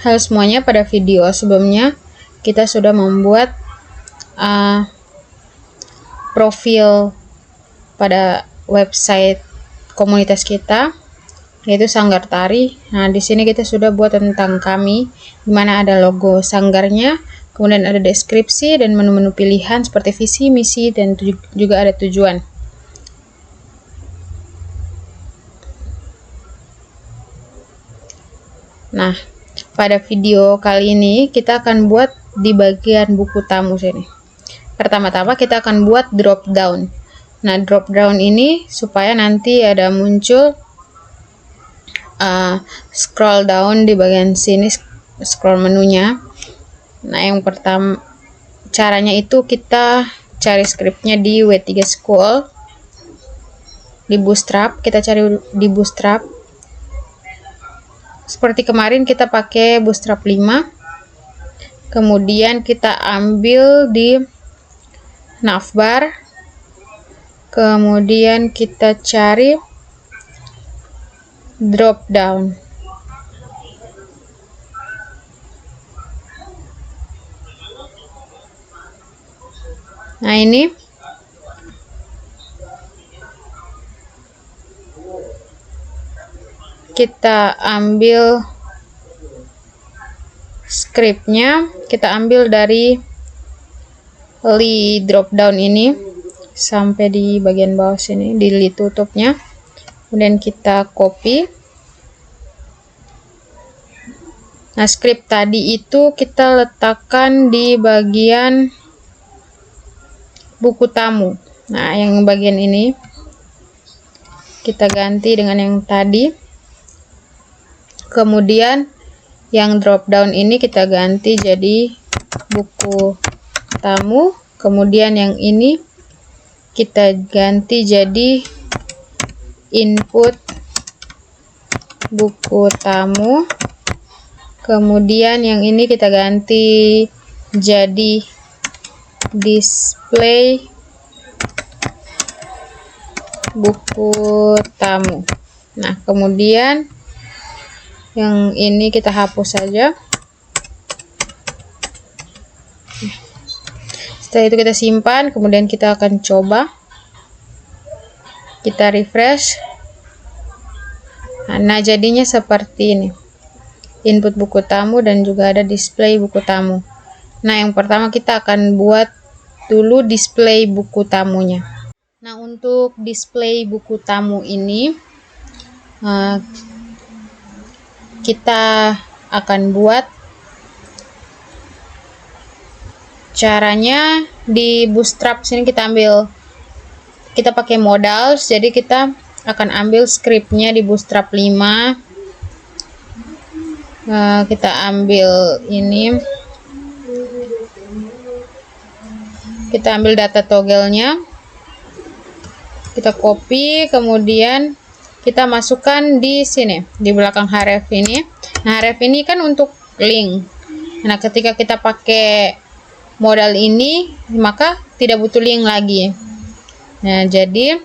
Halo semuanya, pada video sebelumnya kita sudah membuat profil pada website komunitas kita, yaitu Sanggar Tari. Nah, di sini kita sudah buat tentang kami, di mana ada logo sanggarnya, kemudian ada deskripsi dan menu-menu pilihan seperti visi, misi, dan juga ada tujuan. Nah, pada video kali ini kita akan buat di bagian buku tamu sini. Pertama-tama kita akan buat drop down. Nah, drop down ini supaya nanti ada muncul scroll down di bagian sini, scroll menunya. Nah, yang pertama caranya itu kita cari scriptnya di W3 School, di Bootstrap. Kita cari di Bootstrap. Seperti kemarin kita pakai Bootstrap 5. Kemudian kita ambil di navbar. Kemudian kita cari drop down. Nah, ini kita ambil scriptnya, kita ambil dari drop down ini sampai di bagian bawah sini, di tutupnya. Kemudian kita copy. Nah, script tadi itu kita letakkan di bagian buku tamu. Nah, yang bagian ini kita ganti dengan yang tadi. Kemudian yang drop down ini kita ganti jadi buku tamu. Kemudian yang ini kita ganti jadi input buku tamu. Kemudian yang ini kita ganti jadi display buku tamu. Nah, kemudian yang ini kita hapus saja. Setelah itu kita simpan, kemudian kita akan coba. Kita refresh. Nah, jadinya seperti ini. Input buku tamu dan juga ada display buku tamu. Nah, yang pertama kita akan buat dulu display buku tamunya. Nah, untuk display buku tamu ini kita akan buat caranya di Bootstrap sini. Kita pakai modals, jadi kita akan ambil scriptnya di Bootstrap 5. Kita ambil ini, kita ambil data toggle-nya, kita copy, kemudian kita masukkan di sini, di belakang href ini. Nah, href ini kan untuk link. Nah, ketika kita pakai modal ini, maka tidak butuh link lagi. Nah, jadi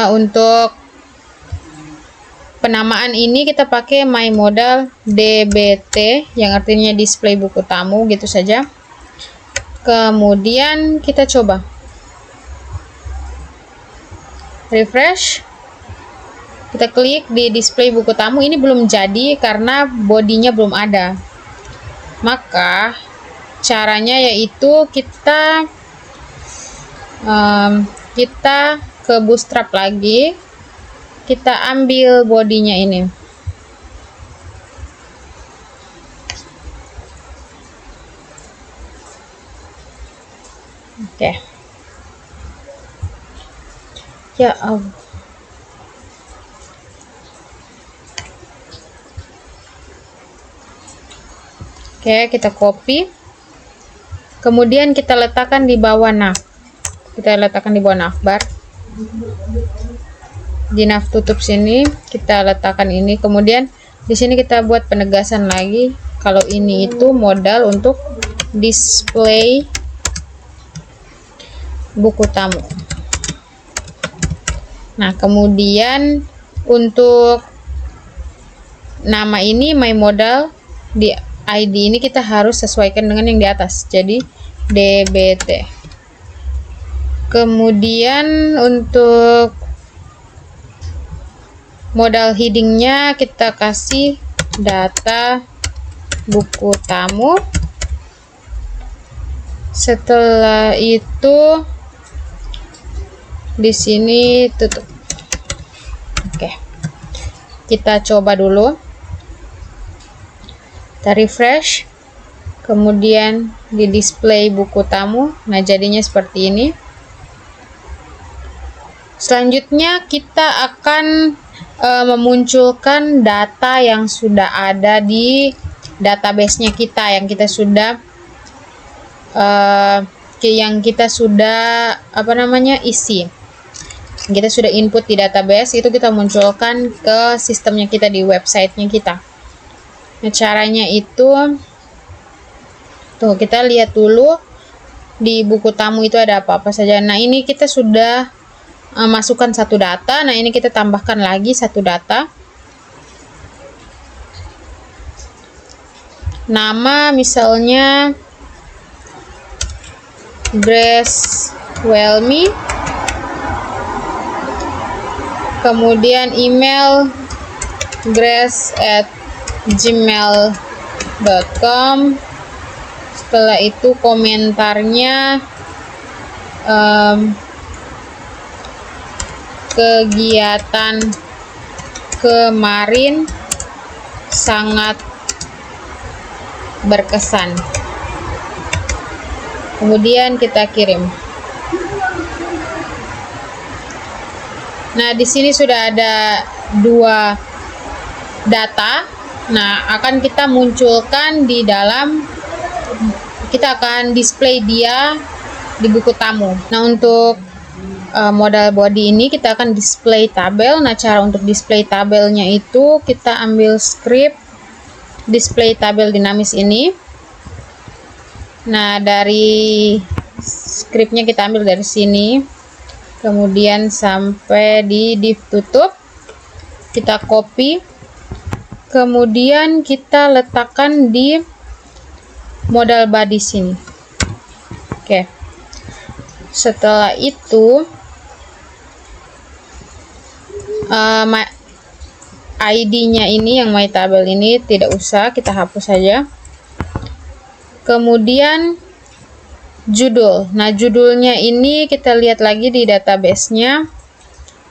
untuk penamaan ini kita pakai my modal dbt, yang artinya display buku tamu, gitu saja. Kemudian kita coba refresh, kita klik di display buku tamu. Ini belum jadi karena bodinya belum ada. Maka caranya yaitu kita ke Bootstrap lagi, kita ambil bodinya ini. Oke. Ya Allah. Oke, kita copy. Kemudian kita letakkan di bawah navbar. Di nav tutup sini kita letakkan ini. Kemudian di sini kita buat penegasan lagi kalau ini itu modal untuk display buku tamu. Nah, kemudian untuk nama ini my modal, di ID ini kita harus sesuaikan dengan yang di atas, jadi DBT. Kemudian untuk modal headingnya kita kasih data buku tamu. Setelah itu di sini tutup. Oke, kita coba dulu, kita refresh, kemudian di display buku tamu. Nah, jadinya seperti ini. Selanjutnya kita akan memunculkan data yang sudah ada di database-nya kita, yang kita sudah isi. Kita sudah input di database, itu kita munculkan ke sistemnya kita di websitenya kita. Nah, caranya itu tuh, kita lihat dulu di buku tamu itu ada apa-apa saja. Nah, ini kita sudah masukkan satu data. Nah, ini kita tambahkan lagi satu data. Nama misalnya Grace Welmi. Kemudian email grace@gmail.com. Setelah itu komentarnya kegiatan kemarin sangat berkesan. Kemudian kita kirim. Nah, di sini sudah ada dua data. Nah, akan kita munculkan di dalam, kita akan display dia di buku tamu. Nah, untuk modal body ini kita akan display tabel. Nah, cara untuk display tabelnya itu kita ambil script display tabel dinamis ini. Nah, dari scriptnya kita ambil dari sini, kemudian sampai di div tutup, kita copy, kemudian kita letakkan di modal body sini. Oke, setelah itu ID-nya ini, yang my tabel ini tidak usah, kita hapus saja. Kemudian judul. Nah, judulnya ini kita lihat lagi di database-nya,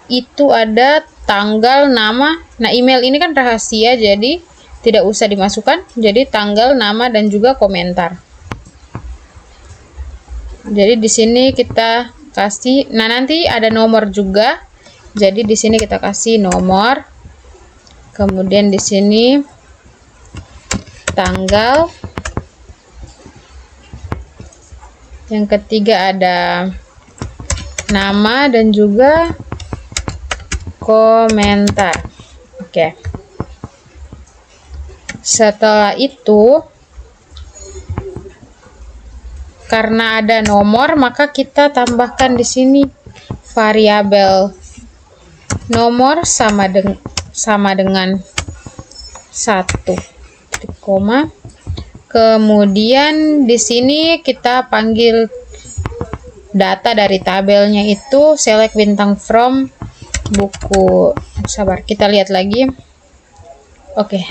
itu ada tanggal, nama. Nah, email ini kan rahasia, jadi tidak usah dimasukkan. Jadi tanggal, nama, dan juga komentar. Jadi di sini kita kasih, nah nanti ada nomor juga. Jadi di sini kita kasih nomor. Kemudian di sini tanggal. Yang ketiga ada nama dan juga komentar. Oke. Setelah itu, karena ada nomor, maka kita tambahkan di sini variabel nomor sama dengan 1, koma. Kemudian di sini kita panggil data dari tabelnya itu select bintang from buku. Sabar, kita lihat lagi. Oke,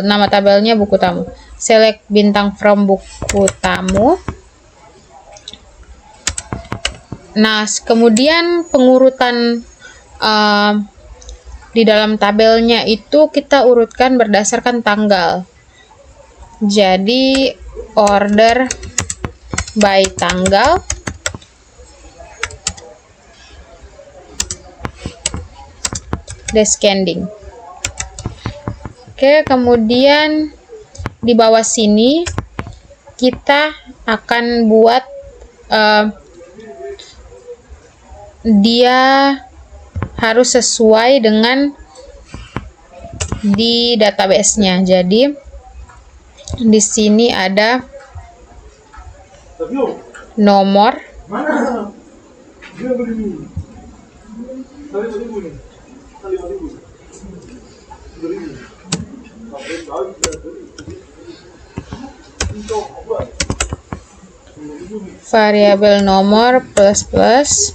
nama tabelnya buku tamu. Select bintang from buku tamu. Nah, kemudian pengurutan di dalam tabelnya itu kita urutkan berdasarkan tanggal. Jadi order by tanggal. Descending. Oke, kemudian di bawah sini kita akan buat dia harus sesuai dengan di database-nya. Jadi di sini ada nomor, variabel nomor plus.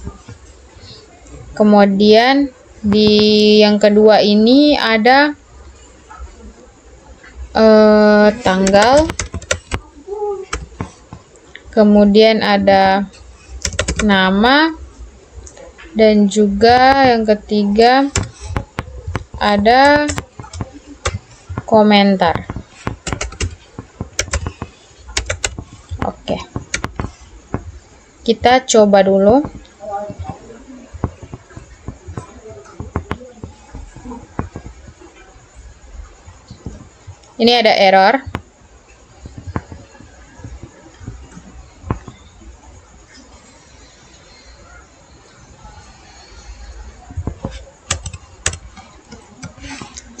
Kemudian di yang kedua ini ada tanggal, kemudian ada nama, dan juga yang ketiga ada komentar. Oke, kita coba dulu. Ini ada error.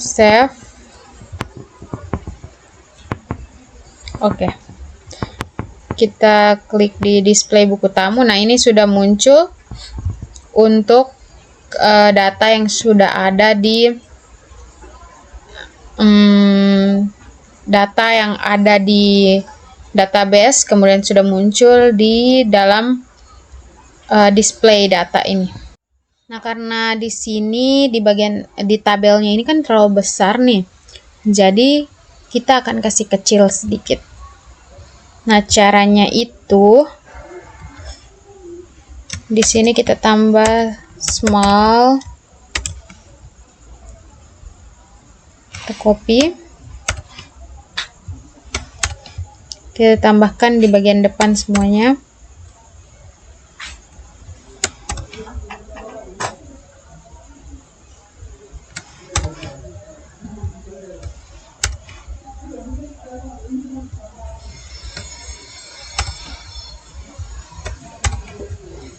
Save. Oke. Kita klik di display buku tamu. Nah, ini sudah muncul untuk data yang sudah ada di data yang ada di database, kemudian sudah muncul di dalam display data ini. Nah, karena di sini di tabelnya ini kan terlalu besar nih, jadi kita akan kasih kecil sedikit. Nah, caranya itu di sini kita tambah small, kita copy, kita tambahkan di bagian depan semuanya.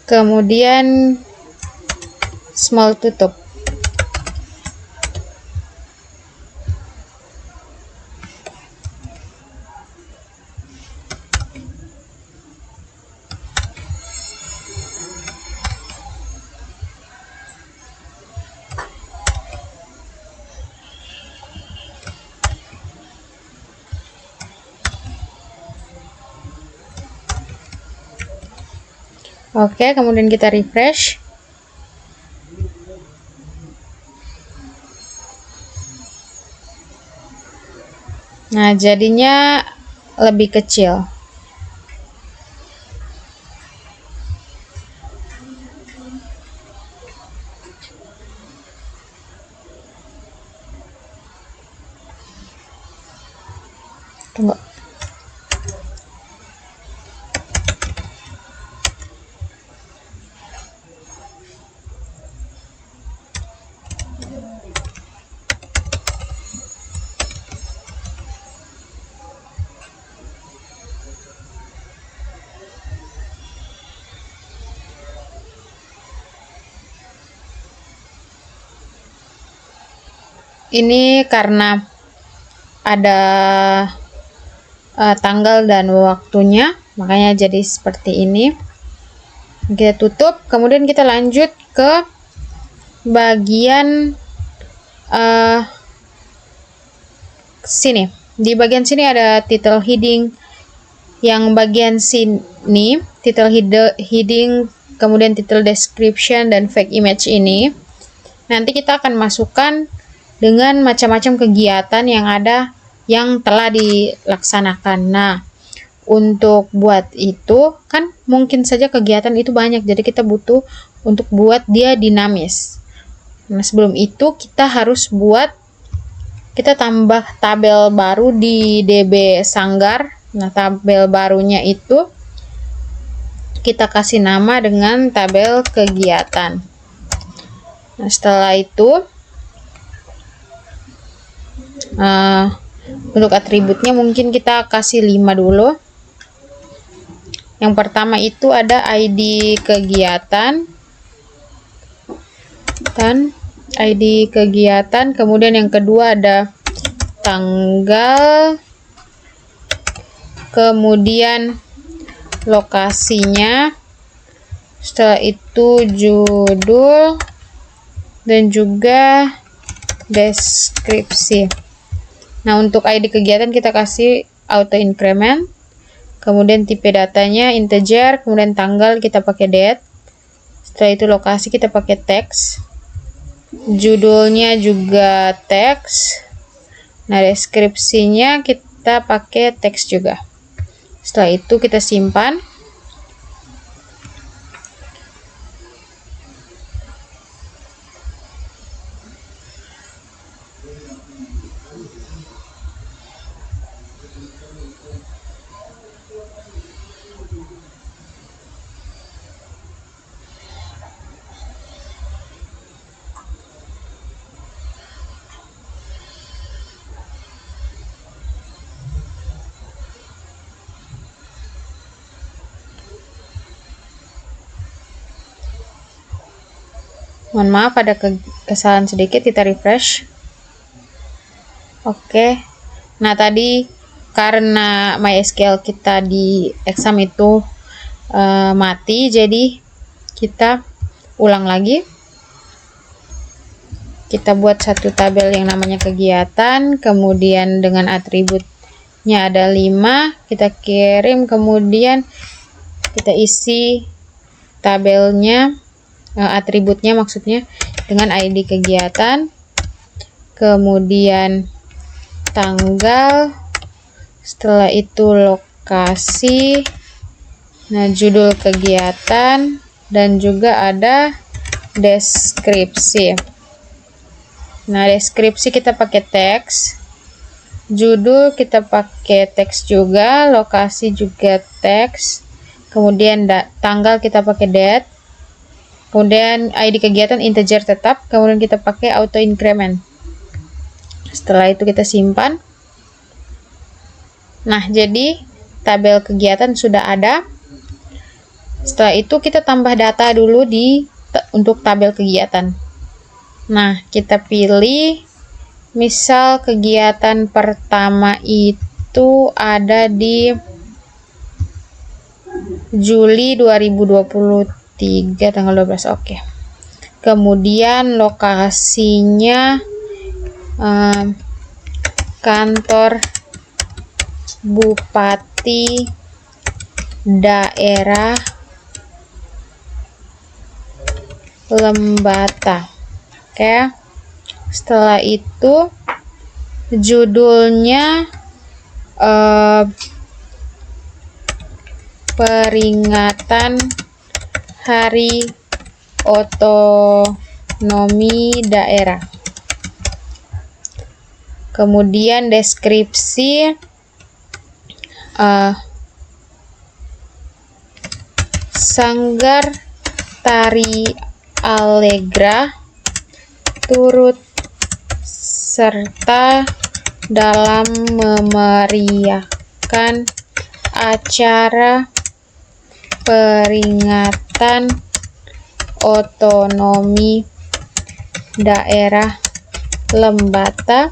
Kemudian small tutup. Oke, kemudian kita refresh. Nah, jadinya lebih kecil. Tunggu. Ini karena ada tanggal dan waktunya, makanya jadi seperti ini. Kita tutup, kemudian kita lanjut ke bagian sini. Di bagian sini ada title heading. Yang bagian sini, title heading, kemudian title description dan fake image ini, nanti kita akan masukkan dengan macam-macam kegiatan yang ada yang telah dilaksanakan. Nah, untuk buat itu kan mungkin saja kegiatan itu banyak, jadi kita butuh untuk buat dia dinamis. Nah, sebelum itu kita tambah tabel baru di DB Sanggar. Nah, tabel barunya itu kita kasih nama dengan tabel kegiatan. Nah, setelah itu untuk atributnya mungkin kita kasih 5 dulu. Yang pertama itu ada ID kegiatan dan ID kegiatan, kemudian yang kedua ada tanggal, kemudian lokasinya, setelah itu judul, dan juga deskripsi. Nah, untuk ID kegiatan kita kasih auto increment, kemudian tipe datanya integer, kemudian tanggal kita pakai date. Setelah itu lokasi kita pakai teks, judulnya juga teks. Nah, deskripsinya kita pakai teks juga. Setelah itu kita simpan. Mohon maaf ada kesalahan sedikit, kita refresh. Oke. Nah, tadi karena MySQL kita di exam itu mati, jadi kita ulang lagi. Kita buat satu tabel yang namanya kegiatan, kemudian dengan atributnya ada 5, kita kirim, kemudian kita isi tabelnya, atributnya maksudnya dengan ID kegiatan, kemudian tanggal, setelah itu lokasi, nah judul kegiatan, dan juga ada deskripsi. Nah, deskripsi kita pakai teks, judul kita pakai teks juga, lokasi juga teks, kemudian tanggal kita pakai date, kemudian ID kegiatan integer tetap, kemudian kita pakai auto increment. Setelah itu kita simpan. Nah, jadi tabel kegiatan sudah ada. Setelah itu kita tambah data dulu untuk tabel kegiatan. Nah, kita pilih misal kegiatan pertama itu ada di Juli 2023 tanggal 12. Oke. Kemudian lokasinya kantor Bupati daerah Lembata. Oke. Setelah itu judulnya peringatan Hari Otonomi Daerah. Kemudian deskripsi Sanggar Tari Allegra turut serta dalam memeriahkan acara peringatan otonomi daerah Lembata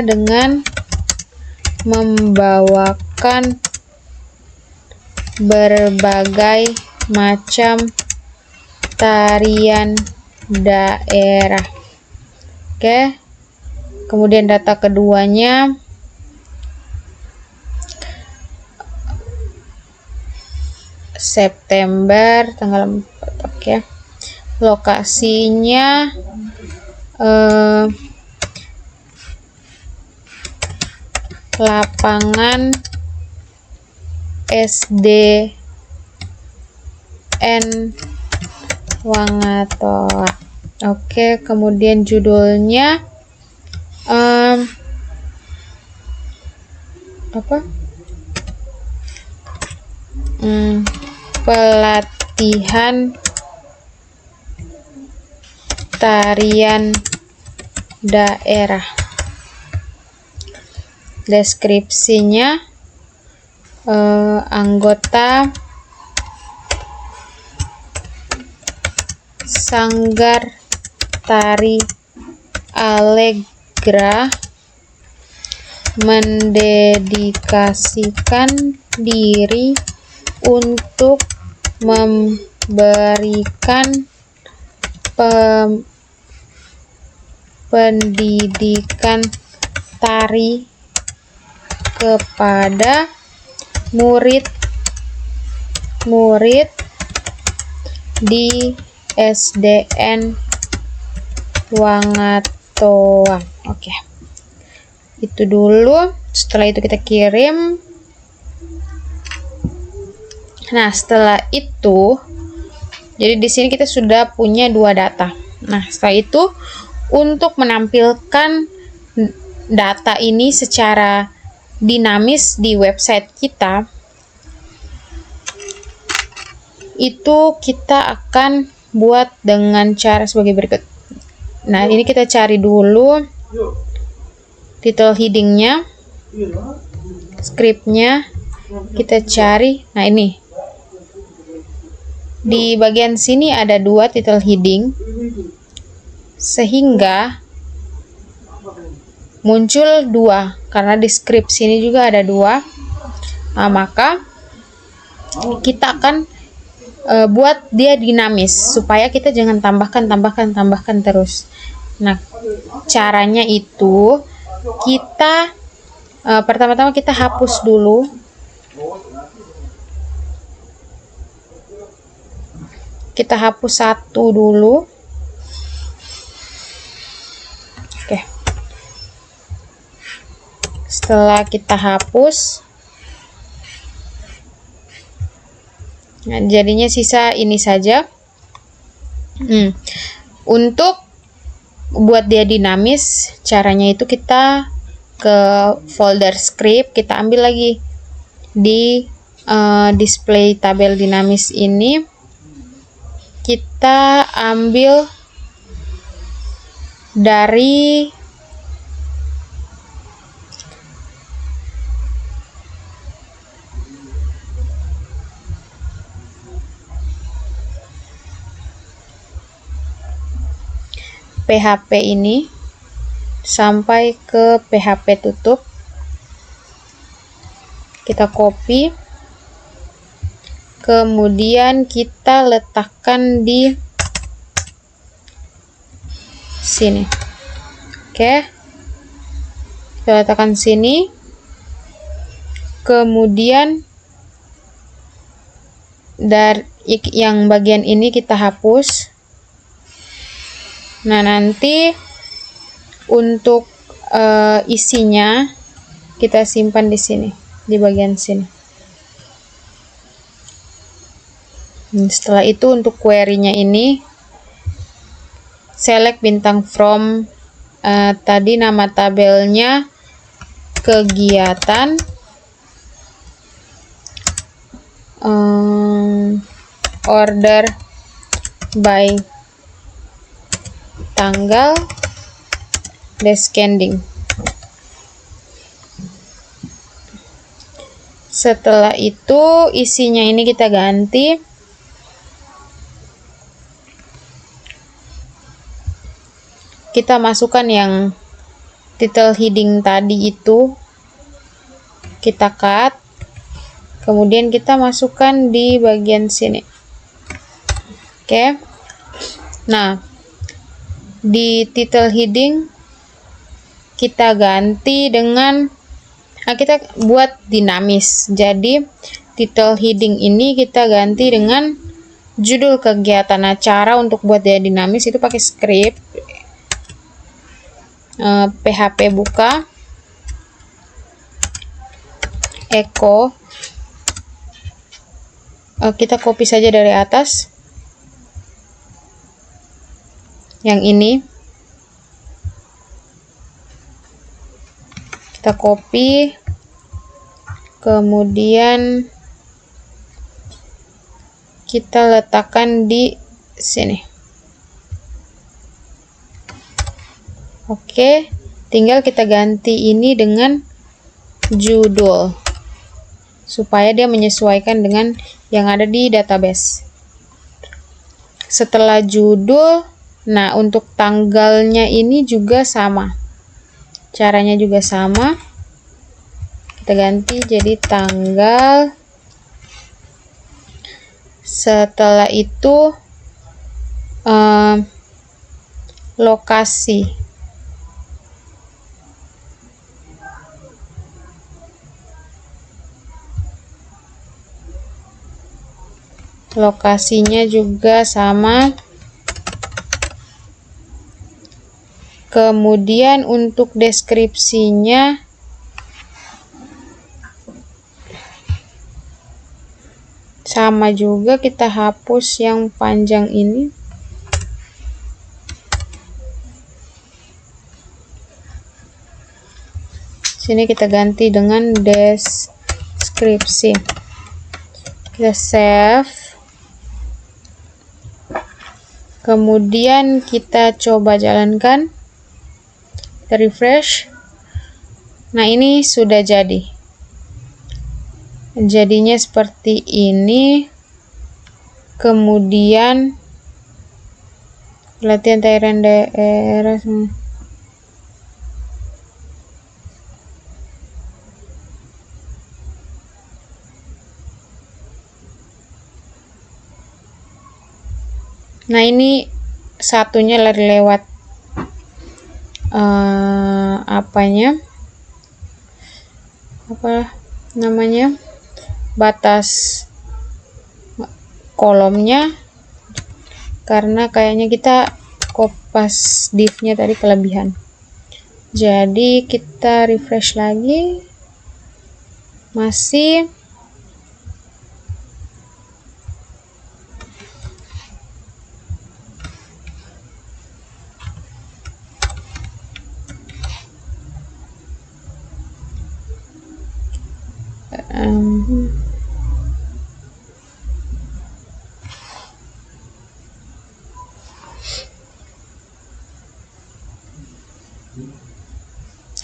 dengan membawakan berbagai macam tarian daerah. Oke. Kemudian data keduanya September tanggal 4. Oke. Lokasinya lapangan SDN Wangatoa. Oke, kemudian judulnya pelatihan tarian daerah. Deskripsinya anggota Sanggar Tari Allegra mendedikasikan diri untuk memberikan pendidikan tari kepada murid-murid di SDN Wangatoa. Oke. Itu dulu. Setelah itu kita kirim. Nah, setelah itu jadi di sini kita sudah punya 2 data. Nah, setelah itu untuk menampilkan data ini secara dinamis di website kita, itu kita akan buat dengan cara sebagai berikut. Nah, ini kita cari dulu title headingnya, scriptnya kita cari. Nah, ini di bagian sini ada 2 title heading, sehingga muncul 2 karena di script sini juga ada 2. Nah, maka kita akan buat dia dinamis supaya kita jangan tambahkan terus. Nah, caranya itu kita pertama-tama kita hapus dulu. Kita hapus 1 dulu. Oke. Setelah kita hapus, nah, jadinya sisa ini saja. Untuk buat dia dinamis, caranya itu kita ke folder script, kita ambil lagi di display tabel dinamis ini, kita ambil dari PHP ini sampai ke PHP tutup. Kita copy, kemudian kita letakkan di sini. Oke, kita letakkan sini, kemudian dari yang bagian ini kita hapus. Nah, nanti untuk isinya kita simpan di sini, di bagian sini. Setelah itu untuk query-nya ini select bintang from, tadi nama tabelnya kegiatan, order by tanggal, descending. Setelah itu isinya ini kita ganti. Kita masukkan yang title heading tadi itu, kita cut, kemudian kita masukkan di bagian sini. Oke. Nah, di title heading kita ganti dengan kita buat dinamis. Jadi title heading ini kita ganti dengan judul kegiatan. Nah, cara untuk buat dia dinamis itu pakai script PHP buka echo, kita copy saja dari atas yang ini, kita copy, kemudian kita letakkan di sini. Oke, tinggal kita ganti ini dengan judul supaya dia menyesuaikan dengan yang ada di database. Setelah judul, nah untuk tanggalnya ini juga sama, caranya juga sama, kita ganti jadi tanggal. Setelah itu lokasi, lokasinya juga sama. Kemudian untuk deskripsinya sama juga, kita hapus yang panjang ini. Sini kita ganti dengan deskripsi. Kita save. Kemudian kita coba jalankan. Kita refresh. Nah, ini sudah jadi. Jadinya seperti ini. Kemudian latihan Thailand daerah. Nah, ini satunya lewat apa namanya, batas kolomnya, karena kayaknya kita kopas divnya tadi kelebihan. Jadi kita refresh lagi, masih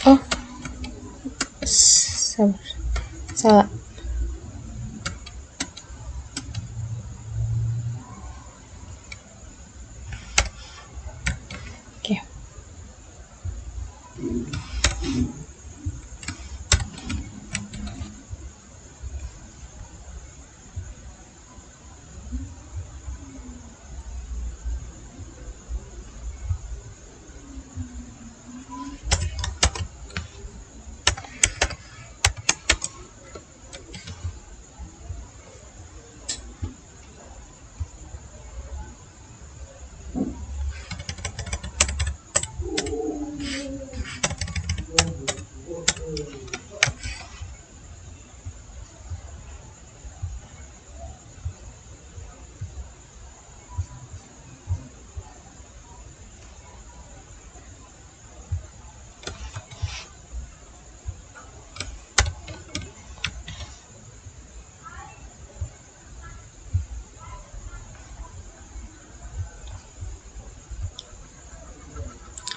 oh, salah. Oke.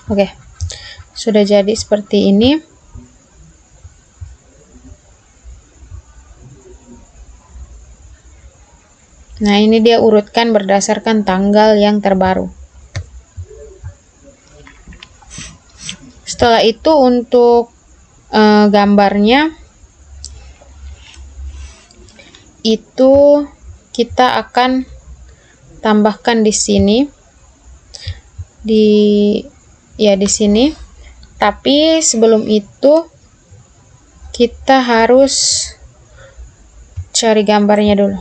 Oke, sudah jadi seperti ini. Nah, ini dia urutkan berdasarkan tanggal yang terbaru. Setelah itu untuk gambarnya itu kita akan tambahkan di sini, di sini. Tapi sebelum itu kita harus cari gambarnya dulu.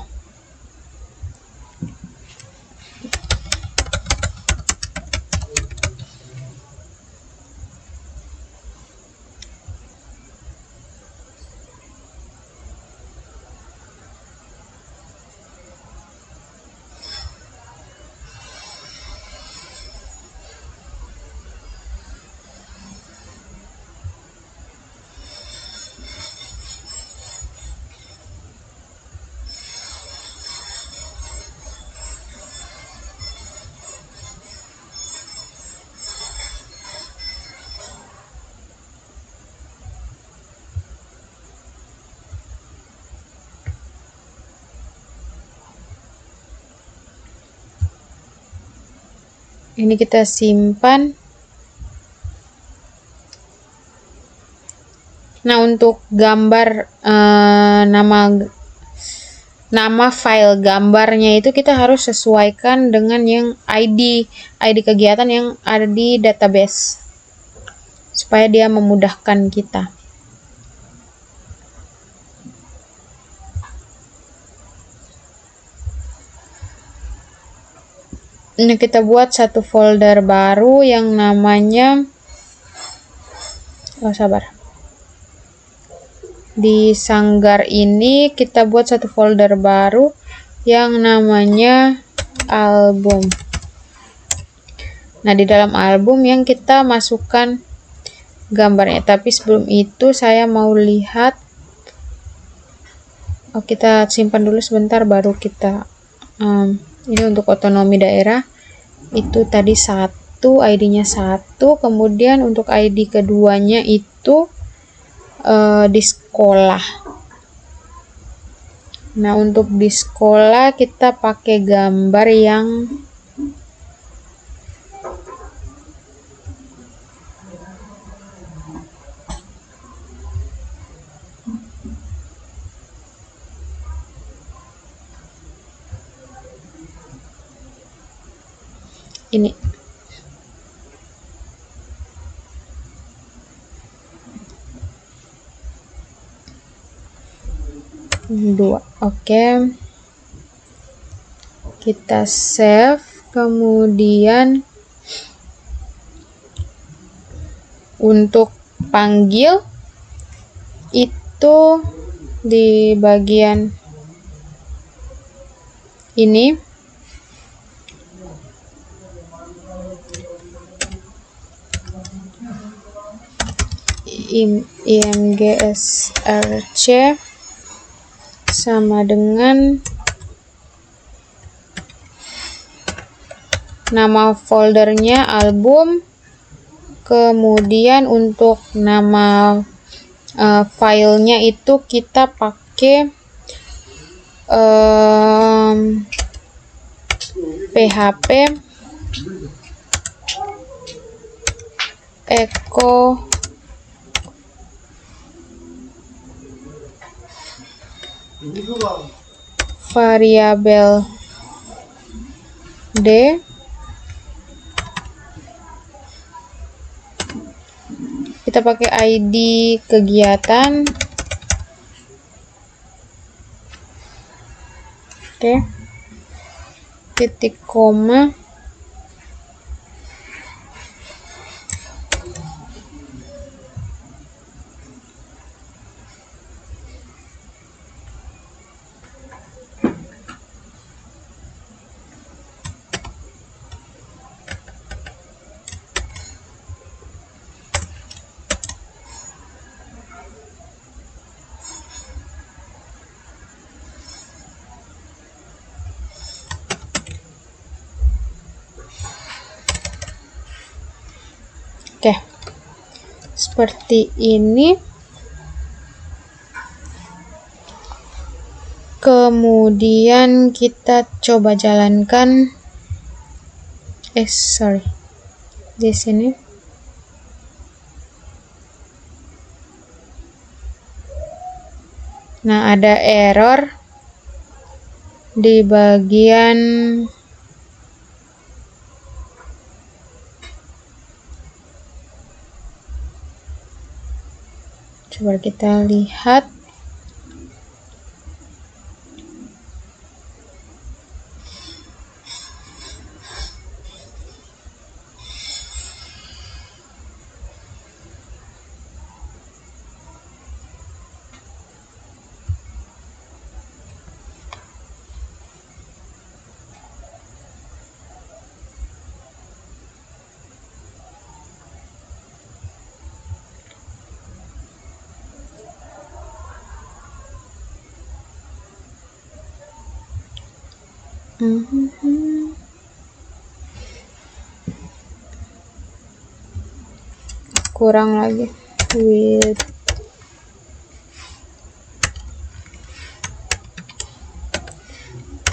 Ini kita simpan. Nah, untuk gambar nama file gambarnya itu kita harus sesuaikan dengan yang ID kegiatan yang ada di database supaya dia memudahkan kita. Ini kita buat satu folder baru yang namanya, di Sanggar ini kita buat satu folder baru yang namanya album. Nah, di dalam album yang kita masukkan gambarnya, tapi sebelum itu saya mau lihat. Kita simpan dulu sebentar baru kita ini untuk otonomi daerah itu tadi 1, ID-nya 1, kemudian untuk ID keduanya itu di sekolah. Nah, untuk di sekolah kita pakai gambar yang ini. Dua. Oke. Kita save, kemudian untuk panggil itu di bagian ini. IMGSRC sama dengan nama foldernya album, kemudian untuk nama filenya itu kita pakai PHP echo variabel D, kita pakai ID kegiatan. Oke. Titik koma, oke, seperti ini. Kemudian kita coba jalankan. Di sini. Nah, ada error di bagian coba kita lihat. Kurang lagi with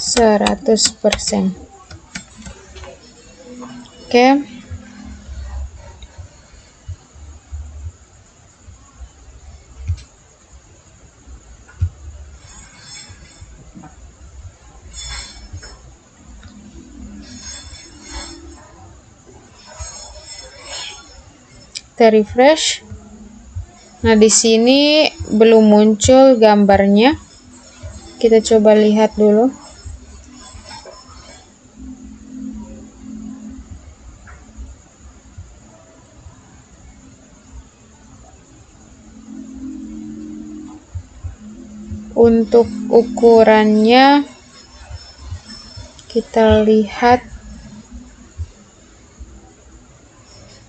100%. Oke. Kita refresh. Nah, di sini belum muncul gambarnya. Kita coba lihat dulu. Untuk ukurannya kita lihat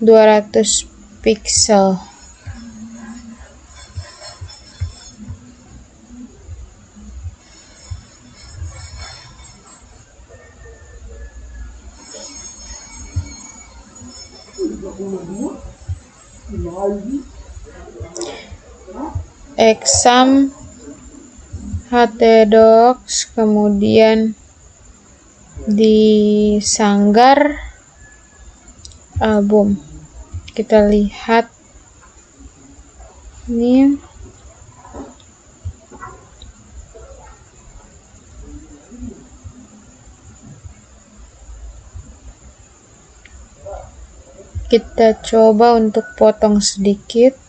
200 pixel. Exam htdocs, kemudian di Sanggar album. Kita lihat ini kita coba untuk potong sedikit.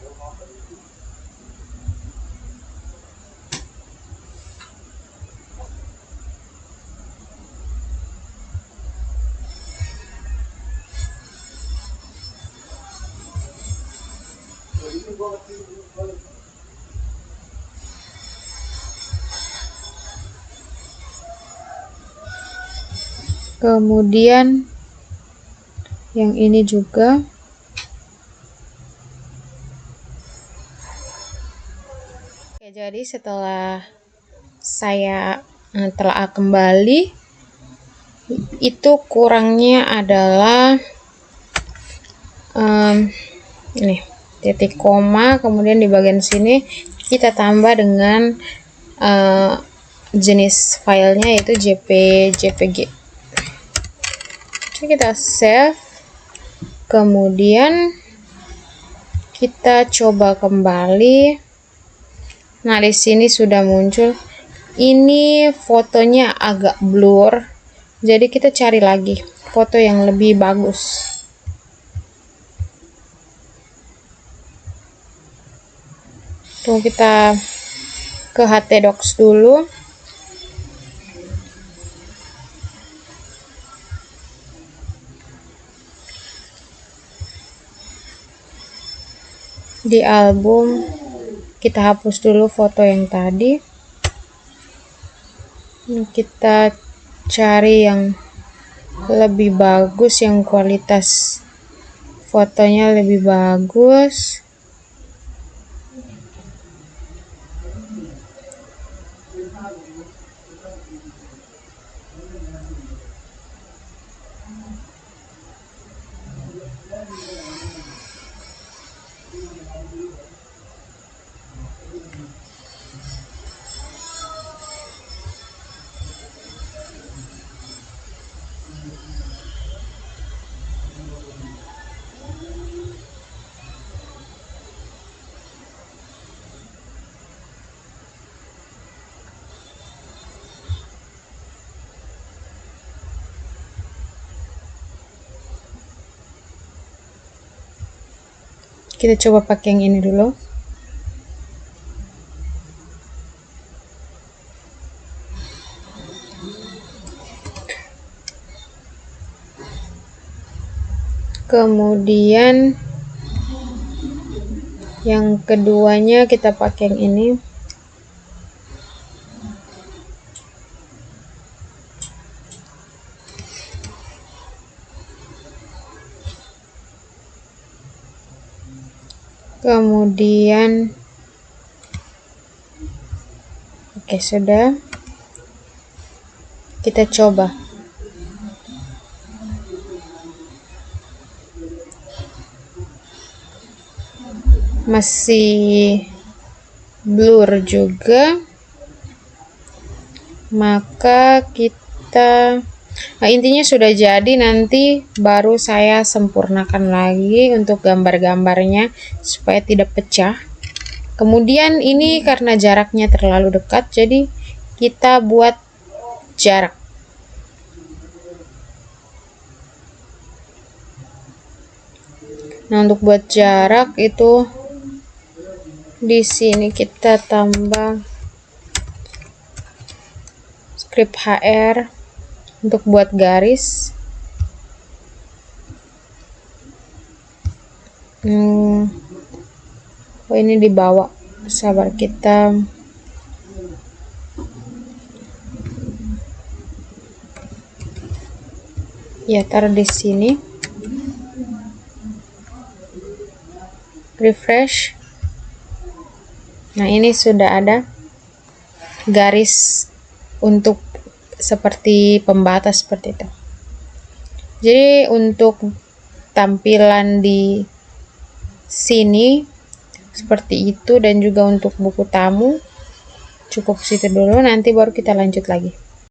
Kemudian yang ini juga. Oke, jadi setelah saya telah kembali, itu kurangnya adalah ini titik koma, kemudian di bagian sini kita tambah dengan jenis filenya yaitu JPG. Oke, kita save, kemudian kita coba kembali. Nah, di sini sudah muncul. Ini fotonya agak blur, jadi kita cari lagi foto yang lebih bagus. Tuh, kita ke htdocs dulu. Di album kita hapus dulu foto yang tadi. Kita cari yang lebih bagus, yang kualitas fotonya lebih bagus. Kita coba pakai yang ini dulu. Kemudian yang keduanya kita pakai yang ini. Kemudian oke, sudah. Kita coba. Masih blur juga. Maka kita intinya sudah jadi, nanti baru saya sempurnakan lagi untuk gambar-gambarnya supaya tidak pecah. Kemudian ini karena jaraknya terlalu dekat, jadi kita buat jarak. Nah, untuk buat jarak itu di sini kita tambah script HR untuk buat garis. Oh, ini di bawah. Sabar, kita Ya, taruh di sini. Refresh. Nah, ini sudah ada garis untuk seperti pembatas seperti itu. Jadi untuk tampilan di sini seperti itu, dan juga untuk buku tamu cukup situ dulu, nanti baru kita lanjut lagi.